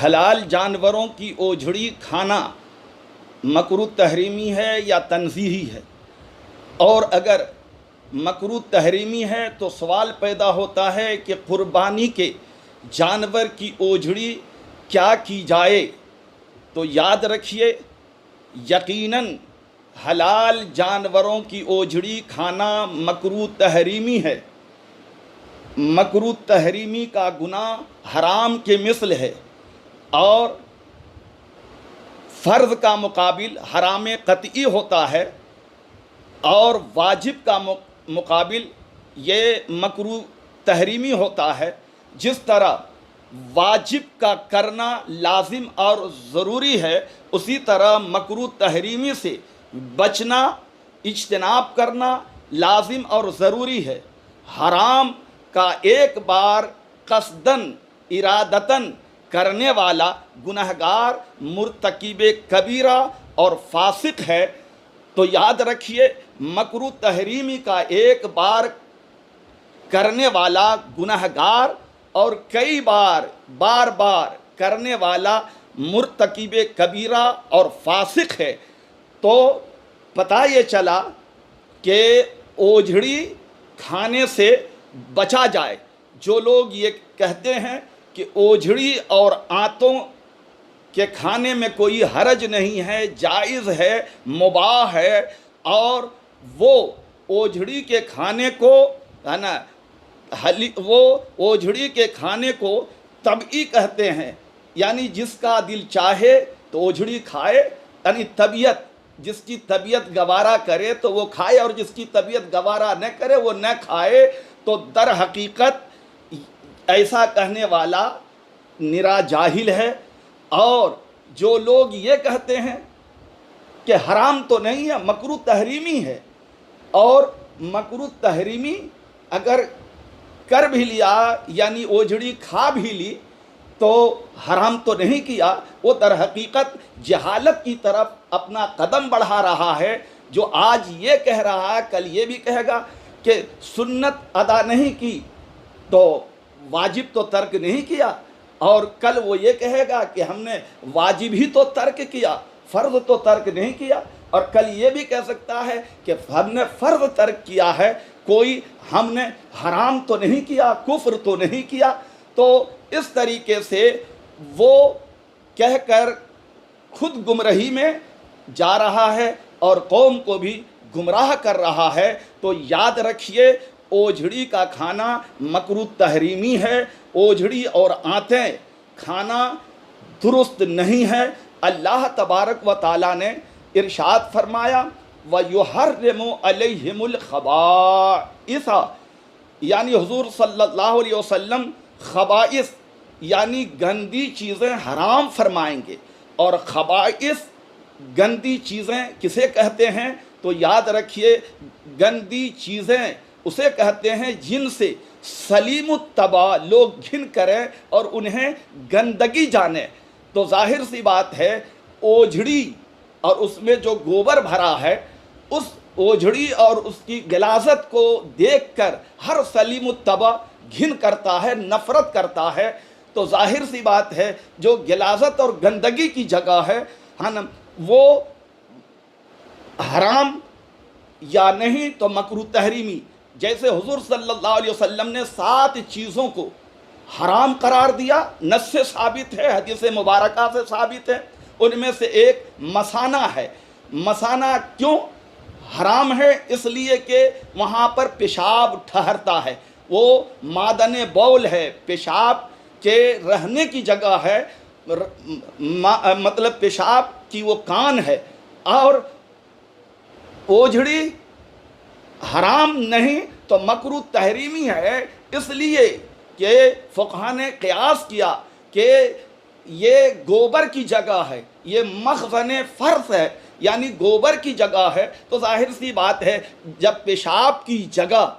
हलाल जानवरों की ओझड़ी खाना मकरूह तहरीमी है या तंज़ीही है। और अगर मकरूह तहरीमी है तो सवाल पैदा होता है कि क़ुरबानी के जानवर की ओझड़ी क्या की जाए। तो याद रखिए, यकीनन हलाल जानवरों की ओझड़ी खाना मकरूह तहरीमी है। मकरूह तहरीमी का गुनाह हराम के मिसल है और फ़र्ज़ का मुकाबिल हराम क़तई होता है और वाजिब का मुकाबिल ये मकरूह तहरीमी होता है। जिस तरह वाजिब का करना लाजिम और ज़रूरी है, उसी तरह मकरूह तहरीमी से बचना, इज्तनाब करना लाजिम और ज़रूरी है। हराम का एक बार कसदन इरादतन करने वाला गुनहगार मुर्तकिबे कबीरा और फासिक है। तो याद रखिए, मकरूह तहरीमी का एक बार करने वाला गुनहगार और कई बार बार करने वाला मुर्तकिबे कबीरा और फासिक है। तो पता ये चला कि ओझड़ी खाने से बचा जाए। जो लोग ये कहते हैं कि ओझड़ी और आंतों के खाने में कोई हरज नहीं है, जायज़ है, मुबाह है, और वो ओझड़ी के खाने को है ना, वो ओझड़ी के खाने को तबई कहते हैं, यानी जिसका दिल चाहे तो ओझड़ी खाए, यानी तबीयत, जिसकी तबीयत गवारा करे तो वो खाए और जिसकी तबीयत गवारा न करे वो न खाए। तो दर हकीकत ऐसा कहने वाला निरा जाहिल है। और जो लोग ये कहते हैं कि हराम तो नहीं है, मकरूह तहरीमी है, और मकरूह तहरीमी अगर कर भी लिया यानी ओझड़ी खा भी ली तो हराम तो नहीं किया, वो दर हकीकत जहालत की तरफ अपना कदम बढ़ा रहा है। जो आज ये कह रहा है कल ये भी कहेगा कि सुन्नत अदा नहीं की तो वाजिब तो तर्क नहीं किया, और कल वो ये कहेगा कि हमने वाजिब ही तो तर्क किया, फ़र्ज़ तो तर्क नहीं किया, और कल ये भी कह सकता है कि हमने फ़र्ज़ तर्क किया है, कोई हमने हराम तो नहीं किया, कुफ्र तो नहीं किया। तो इस तरीके से वो कहकर खुद गुमराही में जा रहा है और कौम को भी गुमराह कर रहा है। तो याद रखिए, ओझड़ी का खाना मकरूह तहरीमी है। ओझड़ी और आंतें खाना दुरुस्त नहीं है। अल्लाह तबारक व ताला ने इरशाद फरमाया, व युहर्रिमु अलैहिमुल खबाइस, यानी हुजूर सल्लल्लाहु अलैहि वसल्लम खबाइस यानी गंदी चीज़ें हराम फरमाएंगे। और खबाइस गंदी चीज़ें किसे कहते हैं? तो याद रखिए, गंदी चीज़ें उसे कहते हैं जिनसे सलीमुत्तबा लोग घिन करें और उन्हें गंदगी जाने। तो जाहिर सी बात है, ओझड़ी और उसमें जो गोबर भरा है, उस ओझड़ी और उसकी गिलाज़त को देखकर हर सलीमुत्तबा घिन करता है, नफ़रत करता है। तो जाहिर सी बात है, जो गिलाज़त और गंदगी की जगह है ना, वो हराम या नहीं तो मकरूह तहरीमी। जैसे हुजूर सल्लल्लाहु अलैहि वसल्लम ने 7 चीज़ों को हराम करार दिया, नस से साबित है, हदीस मुबारका से साबित है। उनमें से एक मसाना है। मसाना क्यों हराम है? इसलिए कि वहाँ पर पेशाब ठहरता है, वो मादन बौल है, पेशाब के रहने की जगह है, मतलब पेशाब की वो कान है। और ओझड़ी हराम नहीं तो मकरूह तहरीमी है, इसलिए कि फ़ुक़हा ने क़ियास किया कि ये गोबर की जगह है, ये मख़ज़न फ़र्स है, यानी गोबर की जगह है। तो जाहिर सी बात है, जब पेशाब की जगह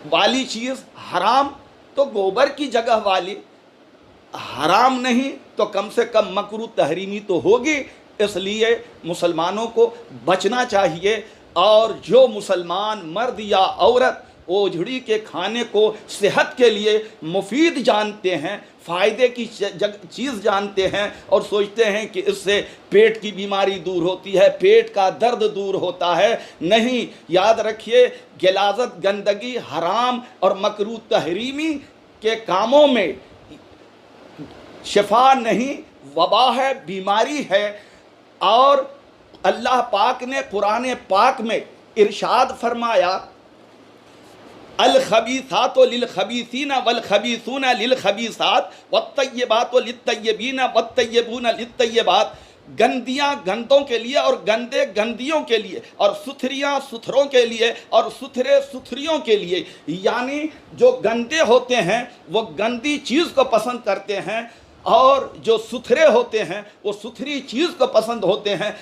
वाली चीज़ हराम तो गोबर की जगह वाली हराम नहीं तो कम से कम मकरूह तहरीमी तो होगी। इसलिए मुसलमानों को बचना चाहिए। और जो मुसलमान मर्द या औरत ओझड़ी के खाने को सेहत के लिए मुफीद जानते हैं, फ़ायदे की चीज़ जानते हैं और सोचते हैं कि इससे पेट की बीमारी दूर होती है, पेट का दर्द दूर होता है। नहीं, याद रखिए, गिलाज़त, गंदगी, हराम और मकरूह तहरीमी के कामों में शिफा नहीं, वबा है, बीमारी है। और अल्लाह पाक ने कुरान पाक में इरशाद फरमाया, अल खबीसातो लिल खबीसीना वल खबीसूना लिल खबीसात वत्तय्यबातो लित्तय्यबीना वत्तय्यबूना लित्तय्यबात। गंदियाँ गंदों के लिए और गंदे गंदियों के लिए और सुथरियाँ सुथरों के लिए और सुथरे सुथरियों के लिए। यानी जो गंदे होते हैं वो गंदी चीज़ को पसंद करते हैं और जो सुथरे होते हैं वो सुथरी चीज़ को पसंद होते हैं।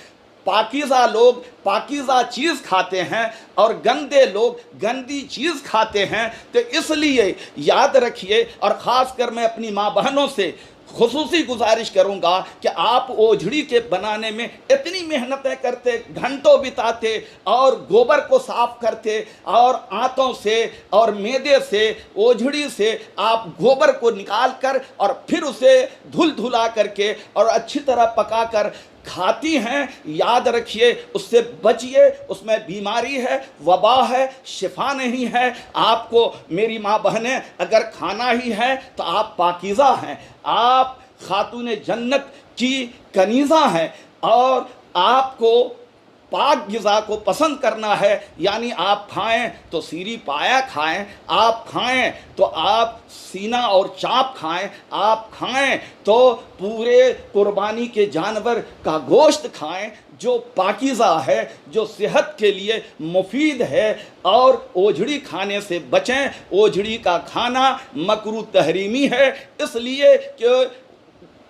पाकीज़ा लोग पाकीज़ा चीज़ खाते हैं और गंदे लोग गंदी चीज़ खाते हैं। तो इसलिए याद रखिए, और ख़ास कर मैं अपनी माँ बहनों से खुसूसी गुजारिश करूंगा कि आप ओझड़ी के बनाने में इतनी मेहनतें करते, घंटों बिताते और गोबर को साफ करते और आंतों से और मैदे से, ओझड़ी से आप गोबर को निकाल कर और फिर उसे धुल धुला करके और अच्छी तरह पका कर खाती हैं। याद रखिए, उससे बचिए, उसमें बीमारी है, वबा है, शिफा नहीं है। आपको मेरी माँ बहनें अगर खाना ही है तो आप पाकीज़ा हैं, आप खातून जन्नत की कनीज़ा हैं और आपको पाक ग़िज़ा को पसंद करना है। यानी आप खाएं तो सीरी पाया खाएं, आप खाएं तो आप सीना और चाप खाएं, आप खाएं तो पूरे कुर्बानी के जानवर का गोश्त खाएं जो पाकीज़ा है, जो सेहत के लिए मुफीद है। और ओझड़ी खाने से बचें। ओझड़ी का खाना मकरूह तहरीमी है, इसलिए कि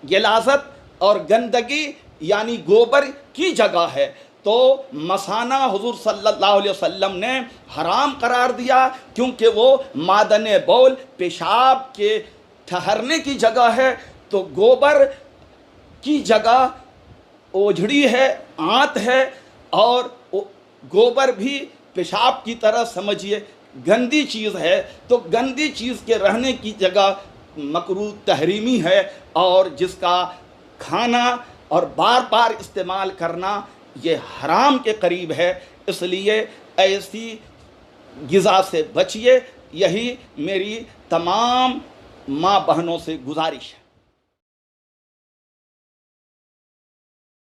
गिलाज़त और गंदगी यानी गोबर की जगह है। तो मसाना हुजूर सल्लल्लाहु अलैहि वसल्लम ने हराम करार दिया, क्योंकि वो मादन बौल, पेशाब के ठहरने की जगह है। तो गोबर की जगह ओझड़ी है, आंत है, और गोबर भी पेशाब की तरह समझिए गंदी चीज़ है। तो गंदी चीज़ के रहने की जगह मकरूह तहरीमी है, और जिसका खाना और बार बार इस्तेमाल करना ये हराम के करीब है। इसलिए ऐसी ग़िज़ा से बचिए। यही मेरी तमाम माँ बहनों से गुजारिश है।